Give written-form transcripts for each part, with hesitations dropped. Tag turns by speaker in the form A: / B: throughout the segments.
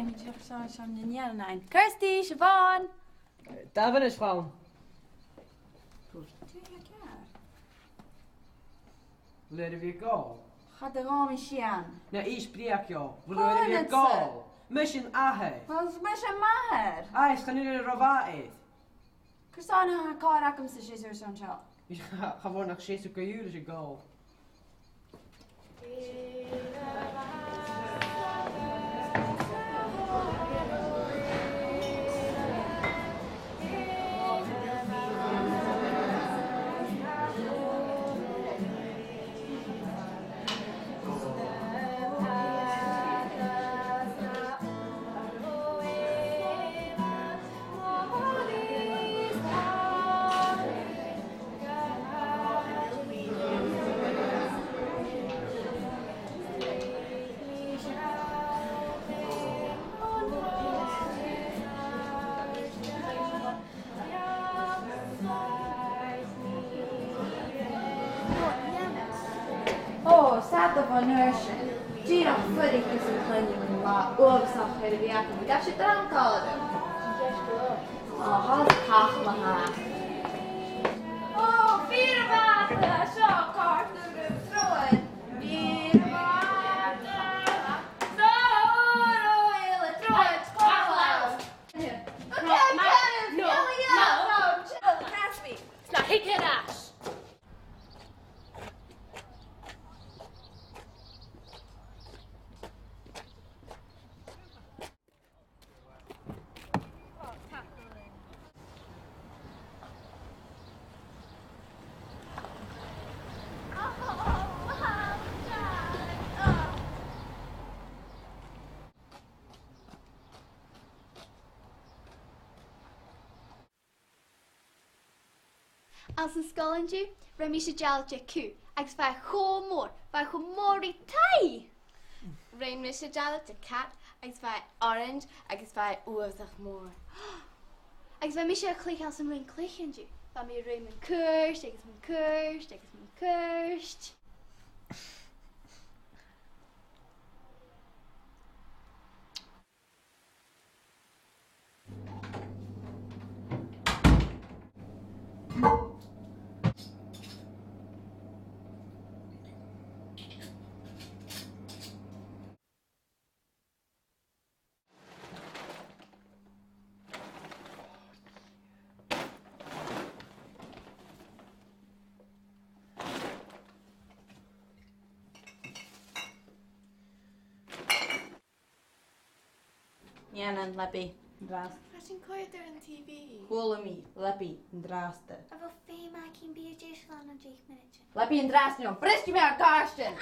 A: Nee, met je zo niet aan. Kirsty, Siobhan.
B: Daar ben ik vrouw. Wil je weer gaan?
A: Gaat er al eens aan.
B: Nee, ik spreek jou. Wil je weer gaan? Misschien ahe.
A: Wat is misschien maar?
B: Ah, ik ga nu naar de rava eten.
A: Christina, kan ik hem zeggen zo'n zo.
B: Ik ga gewoon naar 6 uur dus ik ga.
A: Staat van nursen. Zie nog voor ik is een klein maar oorzaak hele werken. Dat je drank houden. Oh, halt hach maar. Oh, vierwater. Zo kort door de vrouwen. Vierwater. Zo hele trots.
C: Nou, ik helaas.
D: Als een scolintje, rem is het jaltje ku. Agus vai chomori tai.
C: Rain is het jaltje cat, agus vai orange, agus vai oerzach moor.
D: Agus vai misje klich als een ring klichentje. Van mij rem een kurst, agus mijn kurst, agus mijn kurst.
A: Ja, dan leppie. Draast.
C: Wat een koeie er een tv?
A: Koele me. Leppie. Draaste.
D: Ik wil veel maken in biertjes van een 3 minuutje.
A: Leppie en draast nu. Fris je weer, Karsten.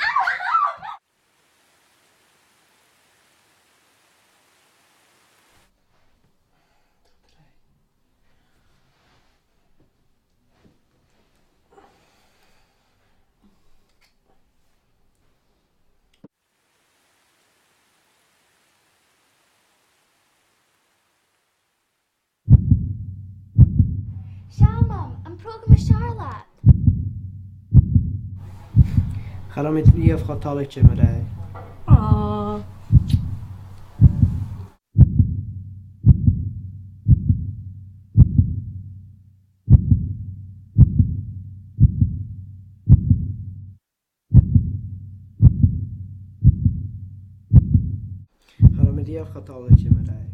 D: Mam, een programma Charlotte.
B: Ga dan met wie of gaat talletje met hij?
A: Oh.
B: Ga dan met die of gaat talletje met hij?